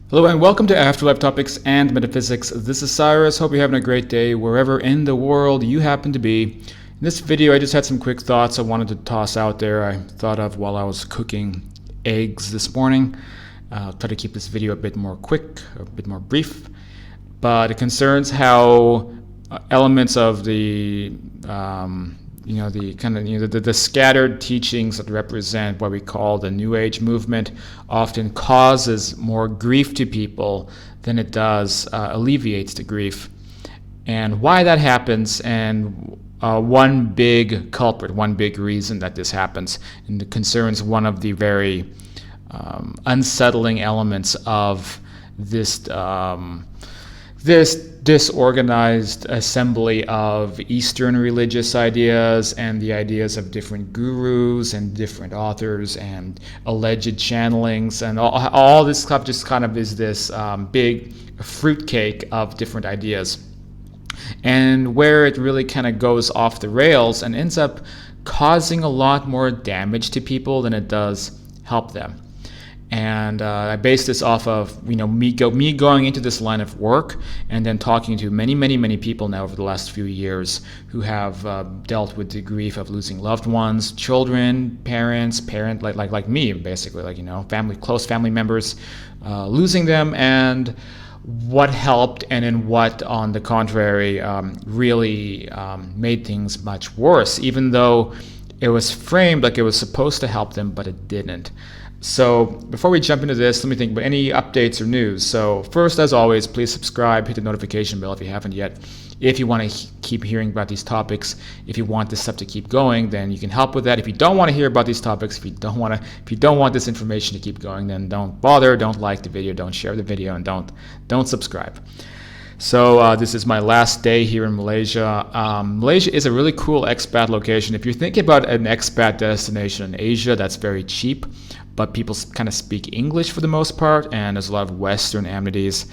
Hello and welcome to Afterlife Topics and Metaphysics. This is Cyrus. Hope you're having a great day wherever in the world you happen to be. In this video, I just had some quick thoughts I wanted to toss out there. I thought of while I was cooking eggs this morning. I'll try to keep this video a bit more quick, a bit more brief. But it concerns how elements of the the scattered teachings that represent what we call the New Age movement often causes more grief to people than it does alleviates the grief. And why that happens, and one big culprit, one big reason that this happens, and it concerns one of the very unsettling elements of this disorganized assembly of Eastern religious ideas and the ideas of different gurus and different authors and alleged channelings, and all this stuff just kind of is this big fruitcake of different ideas. And where it really kind of goes off the rails and ends up causing a lot more damage to people than it does help them. And I base this off of me going into this line of work and then talking to many people now over the last few years who have dealt with the grief of losing loved ones, children, parents, like me, basically, close family members, losing them, and what helped and in what, on the contrary, really made things much worse, even though it was framed like it was supposed to help them, but it didn't. So before we jump into this, let me think about any updates or news. So first, as always, please subscribe, hit the notification bell if you haven't yet. If you want to keep hearing about these topics, if you want this stuff to keep going, then you can help with that. If you don't want to hear about these topics, if you don't want this information to keep going, then don't bother, don't like the video, don't share the video, and don't subscribe. So this is my last day here in Malaysia. Malaysia is a really cool expat location. If you're thinking about an expat destination in Asia, that's very cheap, but people kind of speak English for the most part, and there's a lot of Western amenities,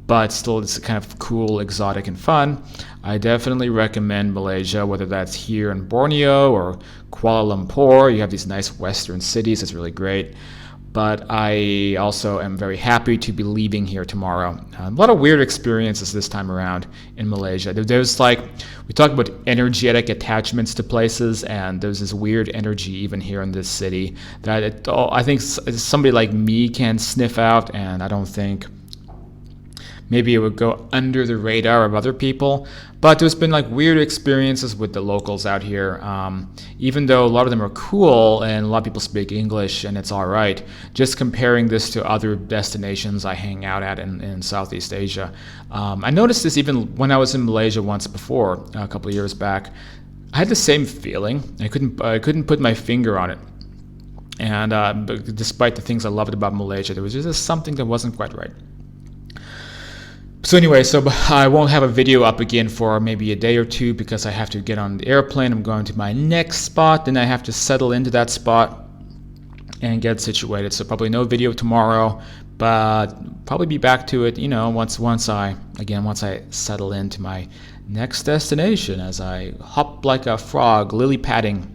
but still it's kind of cool, exotic, and fun. I definitely recommend Malaysia, whether that's here in Borneo or Kuala Lumpur. You have these nice Western cities. It's really great. But I also am very happy to be leaving here tomorrow. A lot of weird experiences this time around in Malaysia. There's we talk about energetic attachments to places, and there's this weird energy even here in this city that I think somebody like me can sniff out, and I don't think maybe it would go under the radar of other people. But there's been weird experiences with the locals out here. Even though a lot of them are cool and a lot of people speak English and it's all right, just comparing this to other destinations I hang out at in Southeast Asia. I noticed this even when I was in Malaysia once before, a couple of years back. I had the same feeling. I couldn't put my finger on it. And despite the things I loved about Malaysia, there was just something that wasn't quite right. So anyway, I won't have a video up again for maybe a day or two because I have to get on the airplane. I'm going to my next spot, then I have to settle into that spot and get situated. So probably no video tomorrow, but probably be back to it, once I settle into my next destination as I hop like a frog, lily padding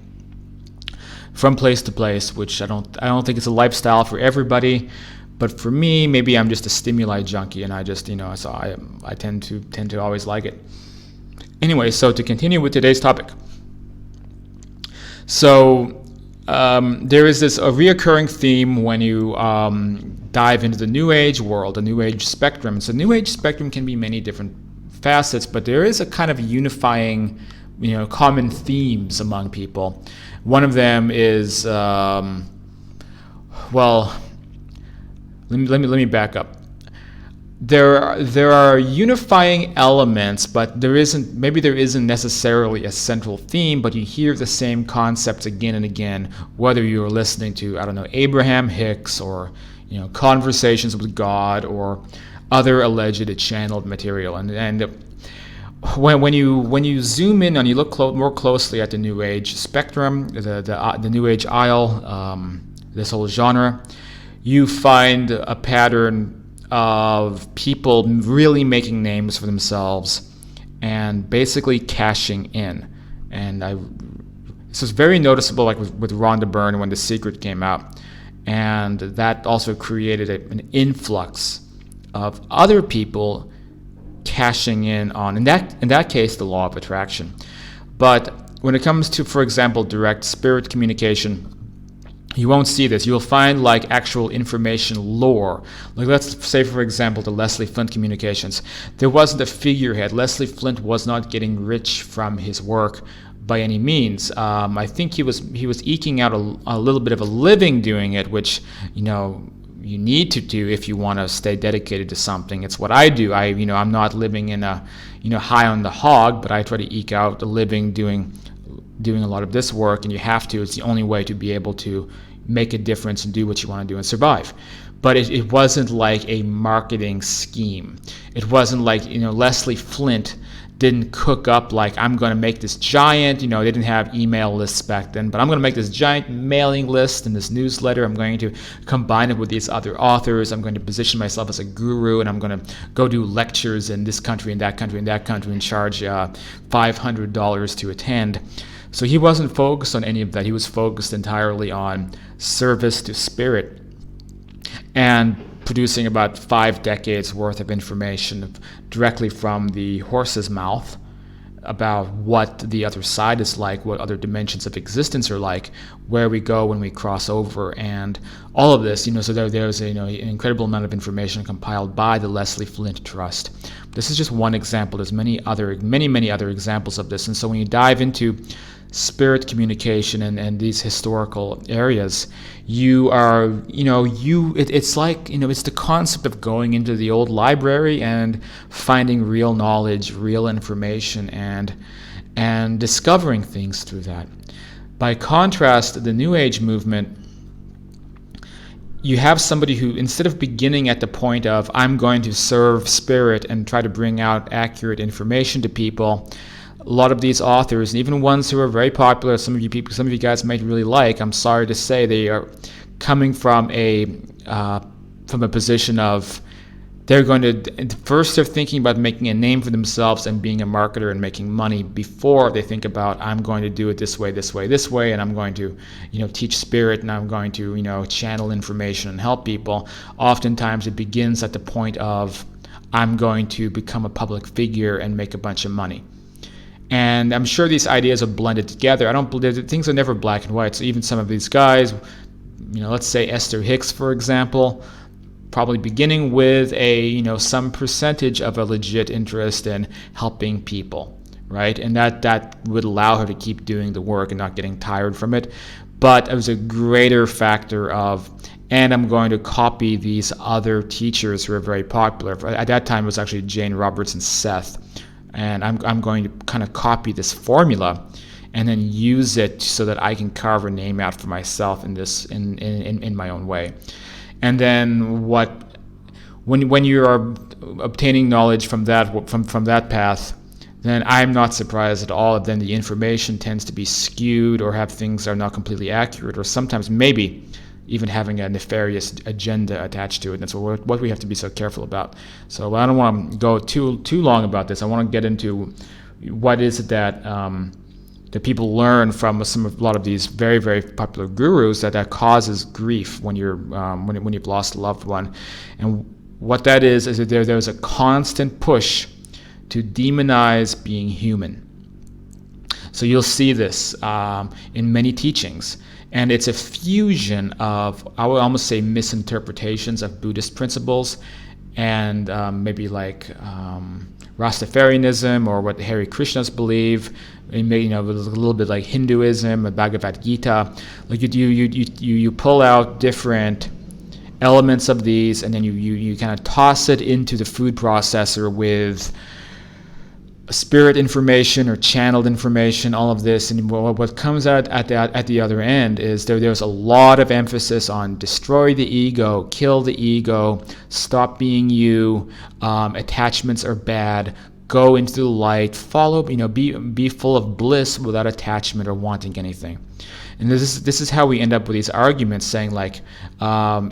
from place to place, which I don't think it's a lifestyle for everybody. But for me, maybe I'm just a stimuli junkie, and I just, so I tend to always like it. Anyway, so to continue with today's topic. So there is a reoccurring theme when you dive into the New Age world, the New Age spectrum. So New Age spectrum can be many different facets, but there is a kind of unifying, common themes among people. One of them is, Let me back up. There are unifying elements, but there isn't necessarily a central theme, but you hear the same concepts again and again, whether you're listening to, Abraham Hicks or, Conversations with God or other alleged channeled material. And when you zoom in and you look more closely at the New Age spectrum, the New Age aisle, this whole genre, you find a pattern of people really making names for themselves and basically cashing in. And this was very noticeable, with Rhonda Byrne when The Secret came out, and that also created an influx of other people cashing in on, in that case, the law of attraction. But when it comes to, for example, direct spirit communication, you won't see this. You'll find like actual information lore. Like let's say, for example, the Leslie Flint communications. There wasn't a figurehead. Leslie Flint was not getting rich from his work by any means. I think he was eking out a little bit of a living doing it, which you need to do if you want to stay dedicated to something. It's what I do. I'm not living in a high on the hog, but I try to eke out a living doing a lot of this work, and you have to. It's the only way to be able to make a difference and do what you want to do and survive. But it wasn't like a marketing scheme. It wasn't like Leslie Flint didn't cook up like, I'm going to make this giant, they didn't have email lists back then, but I'm going to make this giant mailing list and this newsletter. I'm going to combine it with these other authors. I'm going to position myself as a guru, and I'm going to go do lectures in this country and that country and that country and charge $500 to attend. So he wasn't focused on any of that. He was focused entirely on service to spirit and producing about 5 decades worth of information directly from the horse's mouth about what the other side is like, what other dimensions of existence are like, where we go when we cross over, and all of this. So there's an incredible amount of information compiled by the Leslie Flint Trust. This is just one example. There's many other examples of this. And so when you dive into spirit communication and these historical areas, you are, it's like, it's the concept of going into the old library and finding real knowledge, real information, and discovering things through that. By contrast, the New Age movement, you have somebody who, instead of beginning at the point of, I'm going to serve spirit and try to bring out accurate information to people, a lot of these authors, and even ones who are very popular, some of you guys might really like, I'm sorry to say, they are coming from a position of, they're thinking about making a name for themselves and being a marketer and making money before they think about, I'm going to do it this way, this way, this way, and I'm going to, teach spirit, and I'm going to, channel information and help people. Oftentimes it begins at the point of, I'm going to become a public figure and make a bunch of money. And I'm sure these ideas are blended together. I don't believe things are never black and white. So even some of these guys, let's say Esther Hicks, for example, probably beginning with some percentage of a legit interest in helping people, right? And that would allow her to keep doing the work and not getting tired from it. But it was a greater factor of, and I'm going to copy these other teachers who are very popular. At that time, it was actually Jane Roberts and Seth. And I'm going to kind of copy this formula and then use it so that I can carve a name out for myself in my own way. And then when you are obtaining knowledge from that path, then I'm not surprised at all. Then the information tends to be skewed or have things that are not completely accurate, or sometimes maybe even having a nefarious agenda attached to it. And that's what we have to be so careful about. So I don't want to go too long about this. I want to get into what is it that people learn from a lot of these very, very popular gurus that causes grief when you've lost a loved one. And what that is that there's a constant push to demonize being human. So you'll see this in many teachings. And it's a fusion of, I would almost say, misinterpretations of Buddhist principles and maybe like Rastafarianism or what the Hare Krishnas believe. It may, with a little bit like Hinduism, the Bhagavad Gita. Like you pull out different elements of these, and then you kind of toss it into the food processor with spirit information or channeled information, all of this. And what comes out at the other end is there's a lot of emphasis on destroy the ego, kill the ego, stop being you, attachments are bad, go into the light, follow, be full of bliss without attachment or wanting anything. And this is how we end up with these arguments saying like,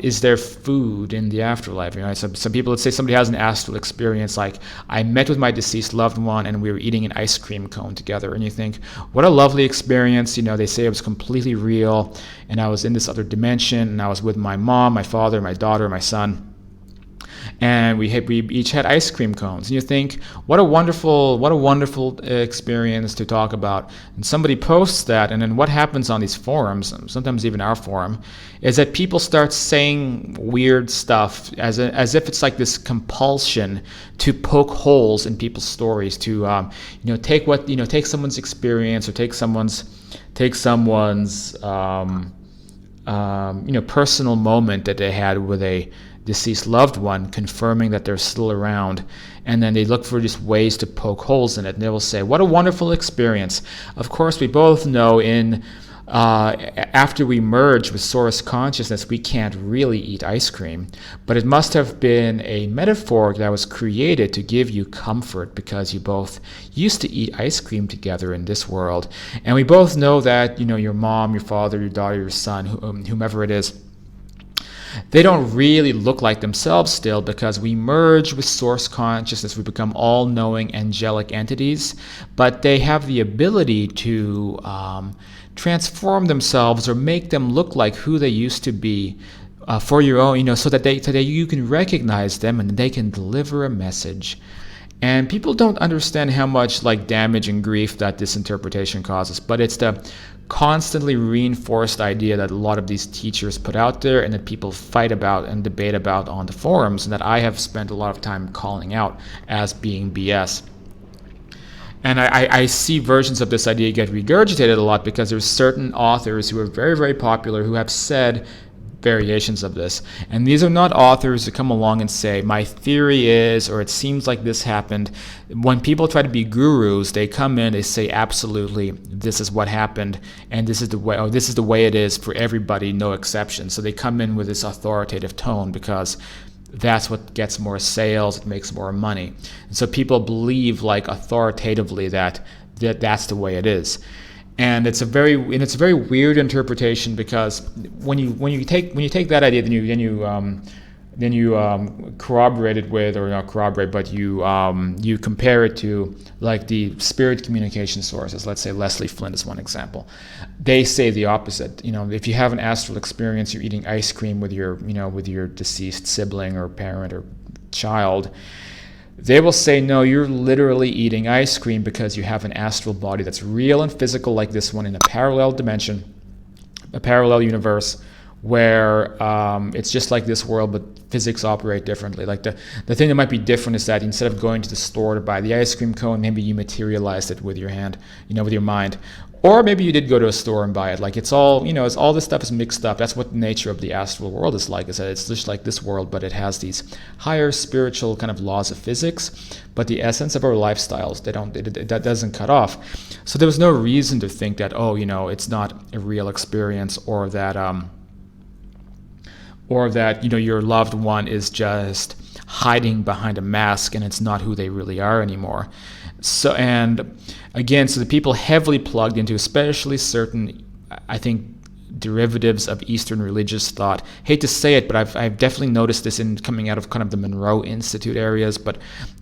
is there food in the afterlife? Some people, let's say somebody has an astral experience, like I met with my deceased loved one and we were eating an ice cream cone together. And you think, what a lovely experience. They say it was completely real and I was in this other dimension and I was with my mom, my father, my daughter, my son. and we each had ice cream cones. And you think, what a wonderful experience to talk about. And somebody posts that, and then what happens on these forums, sometimes even our forum, is that people start saying weird stuff as if it's like this compulsion to poke holes in people's stories, to take someone's experience or take someone's personal moment that they had with a deceased loved one, confirming that they're still around, and then they look for just ways to poke holes in it, and they will say, what a wonderful experience. Of course, we both know after we merge with source consciousness, we can't really eat ice cream, but it must have been a metaphor that was created to give you comfort, because you both used to eat ice cream together in this world. And we both know that, your mom, your father, your daughter, your son, whomever it is, they don't really look like themselves still, because we merge with source consciousness. We become all-knowing angelic entities, but they have the ability to transform themselves or make them look like who they used to be, for your own, so that you can recognize them and they can deliver a message. And people don't understand how much damage and grief that this interpretation causes, but it's the constantly reinforced idea that a lot of these teachers put out there, and that people fight about and debate about on the forums, and that I have spent a lot of time calling out as being BS. And I see versions of this idea get regurgitated a lot, because there's certain authors who are very, very popular who have said variations of this. And these are not authors who come along and say, my theory is, or it seems like this happened. When people try to be gurus, they come in, they say, absolutely, this is what happened, and this is the way, or this is the way it is for everybody, no exception. So they come in with this authoritative tone, because that's what gets more sales, it makes more money. And so people believe authoritatively that's the way it is. And it's a very weird interpretation, because when you take that idea, then you corroborate it with, or not corroborate, but you compare it to the spirit communication sources. Let's say Leslie Flint is one example. They say the opposite. If you have an astral experience, you're eating ice cream with your deceased sibling or parent or child. They will say, no, you're literally eating ice cream because you have an astral body that's real and physical, like this one, in a parallel dimension, a parallel universe, where it's just like this world, but physics operate differently. The thing that might be different is that instead of going to the store to buy the ice cream cone, maybe you materialized it with your hand, with your mind. Or maybe you did go to a store and buy it. It's all, it's all this stuff is mixed up. That's what the nature of the astral world is like, is that it's just like this world, but it has these higher spiritual kind of laws of physics, but the essence of our lifestyles, that doesn't cut off. So there was no reason to think that, it's not a real experience, or that your loved one is just hiding behind a mask and it's not who they really are anymore. So, and again, so the people heavily plugged into, especially certain, I think, derivatives of Eastern religious thought. Hate to say it, but I've definitely noticed this in coming out of kind of the Monroe Institute areas, but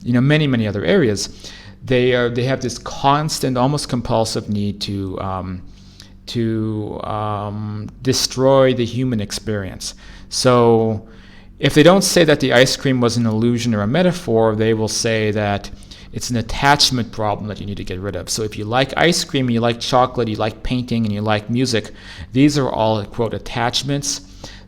many other areas. They have this constant, almost compulsive need to destroy the human experience. So if they don't say that the ice cream was an illusion or a metaphor, they will say that it's an attachment problem that you need to get rid of. So if you like ice cream, you like chocolate, you like painting, and you like music, these are all, quote, attachments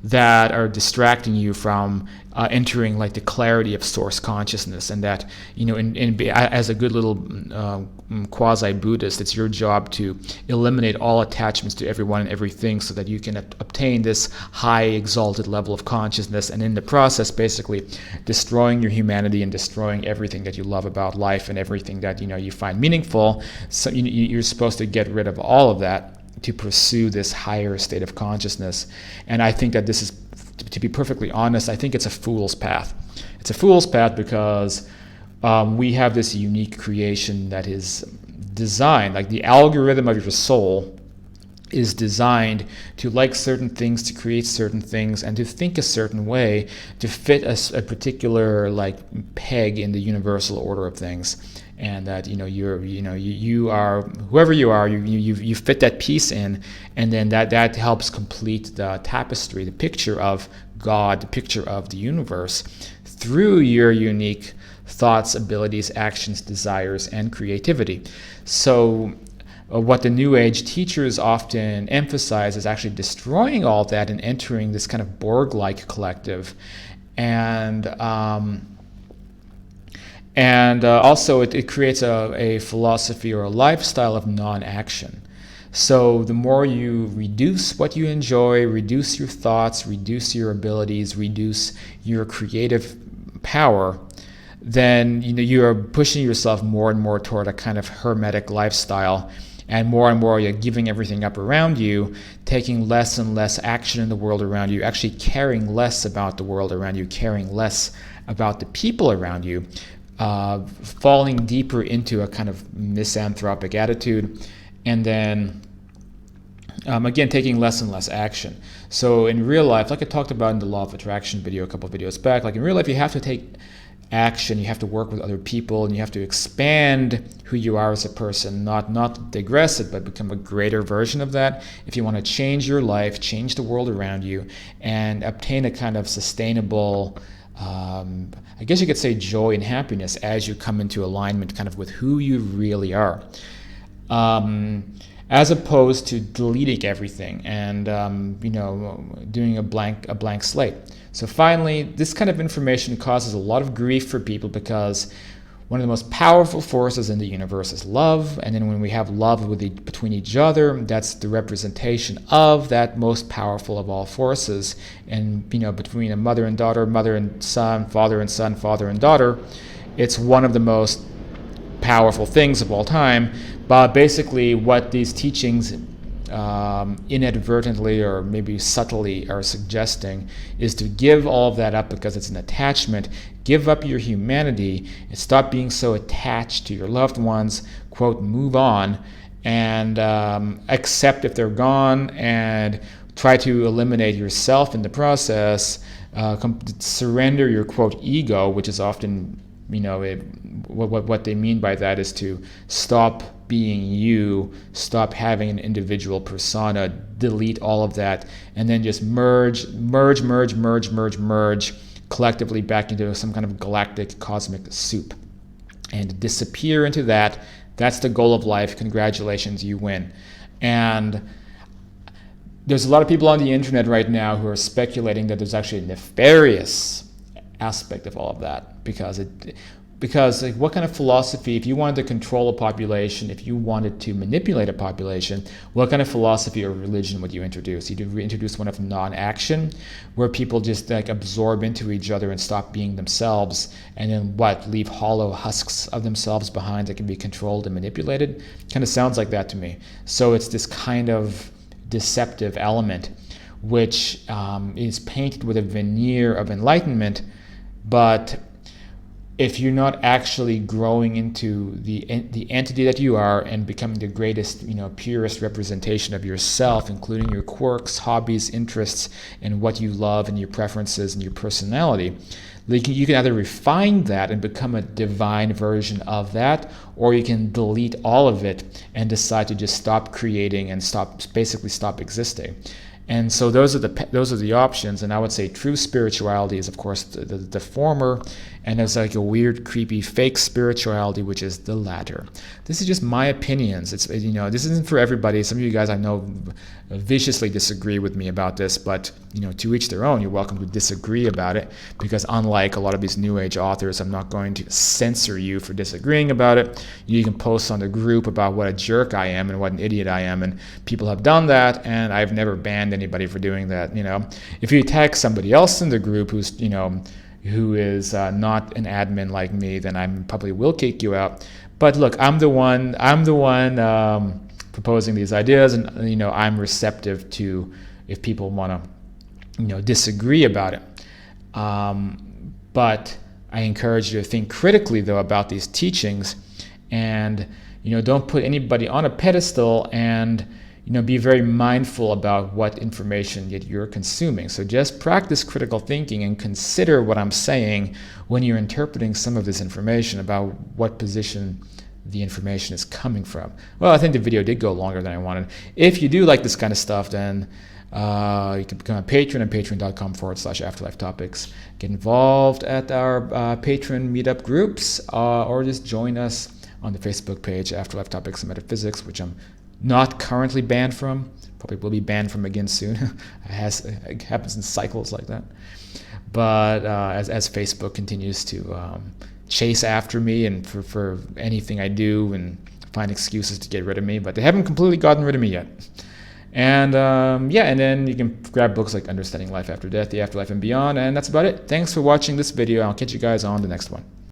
that are distracting you from entering the clarity of source consciousness. And that, as a good little quasi-Buddhist, it's your job to eliminate all attachments to everyone and everything, so that you can obtain this high exalted level of consciousness, and in the process basically destroying your humanity and destroying everything that you love about life and everything that you find meaningful. So you're supposed to get rid of all of that to pursue this higher state of consciousness. And I think that this is, to be perfectly honest, I think it's a fool's path. It's a fool's path because we have this unique creation that is designed, the algorithm of your soul is designed to like certain things, to create certain things, and to think a certain way to fit a particular peg in the universal order of things. And that you are whoever you are, you fit that piece in, and then that helps complete the tapestry, the picture of God, the picture of the universe, through your unique thoughts, abilities, actions, desires, and creativity. So what the New Age teachers often emphasize is actually destroying all that and entering this kind of Borg-like collective. And also it creates a philosophy or a lifestyle of non-action. So the more you reduce what you enjoy, reduce your thoughts, reduce your abilities, reduce your creative power, then you are pushing yourself more and more toward a kind of hermetic lifestyle, and more you're giving everything up around you, taking less and less action in the world around you, actually caring less about the world around you, caring less about the people around you, falling deeper into a kind of misanthropic attitude, and then again taking less and less action. So in real life, like I talked about in the Law of Attraction video a couple of videos back, like in real life you have to take action, you have to work with other people, and you have to expand who you are as a person, not digress it, but become a greater version of that if you want to change your life, change the world around you, and obtain a kind of sustainable I guess you could say joy and happiness as you come into alignment kind of with who you really are, as opposed to deleting everything and doing a blank slate. So finally, this kind of information causes a lot of grief for people because one of the most powerful forces in the universe is love, and then when we have love between each other, that's the representation of that most powerful of all forces. And between a mother and daughter, mother and son, father, father and daughter, it's one of the most powerful things of all time. But basically, what these teachings inadvertently or maybe subtly are suggesting is to give all of that up because it's an attachment. Give up your humanity and stop being so attached to your loved ones. Quote, move on and accept if they're gone and try to eliminate yourself in the process. Surrender your, quote, ego, which is often, what they mean by that is to stop being you, stop having an individual persona, delete all of that, and then just merge collectively back into some kind of galactic cosmic soup and disappear into that. That's the goal of life. Congratulations, you win. And there's a lot of people on the internet right now who are speculating that there's actually a nefarious aspect of all of that because like, what kind of philosophy, if you wanted to control a population, if you wanted to manipulate a population, what kind of philosophy or religion would you introduce? You'd introduce one of non-action, where people just like absorb into each other and stop being themselves, and then leave hollow husks of themselves behind that can be controlled and manipulated? Kind of sounds like that to me. So it's this kind of deceptive element which is painted with a veneer of enlightenment, but if you're not actually growing into the entity that you are and becoming the greatest, purest representation of yourself, including your quirks, hobbies, interests, and what you love and your preferences and your personality, you can either refine that and become a divine version of that, or you can delete all of it and decide to just stop creating and basically stop existing. And so those are the options. And I would say true spirituality is, of course, the former, and there's like a weird, creepy, fake spirituality, which is the latter. This is just my opinions. This isn't for everybody. Some of you guys I know viciously disagree with me about this, but to each their own. You're welcome to disagree about it, because unlike a lot of these New Age authors, I'm not going to censor you for disagreeing about it. You can post on the group about what a jerk I am and what an idiot I am, and people have done that, and I've never banned anybody for doing that. If you attack somebody else in the group who is not an admin like me, then I probably will kick you out. But look, I'm the one proposing these ideas, and I'm receptive to if people want to disagree about it. But I encourage you to think critically though about these teachings, and don't put anybody on a pedestal, and be very mindful about what information that you're consuming. So just practice critical thinking and consider what I'm saying when you're interpreting some of this information about what position the information is coming from. Well, I think the video did go longer than I wanted. If you do like this kind of stuff, then You can become a patron at patreon.com/afterlife topics. Get involved at our patron meetup groups, or just join us on the Facebook page, Afterlife Topics and Metaphysics, which I'm not currently banned from. Probably will be banned from again soon. It happens in cycles like that. But as Facebook continues to chase after me and for anything I do and find excuses to get rid of me, but they haven't completely gotten rid of me yet. And and then you can grab books like Understanding Life After Death, The Afterlife and Beyond, and that's about it. Thanks for watching this video. I'll catch you guys on the next one.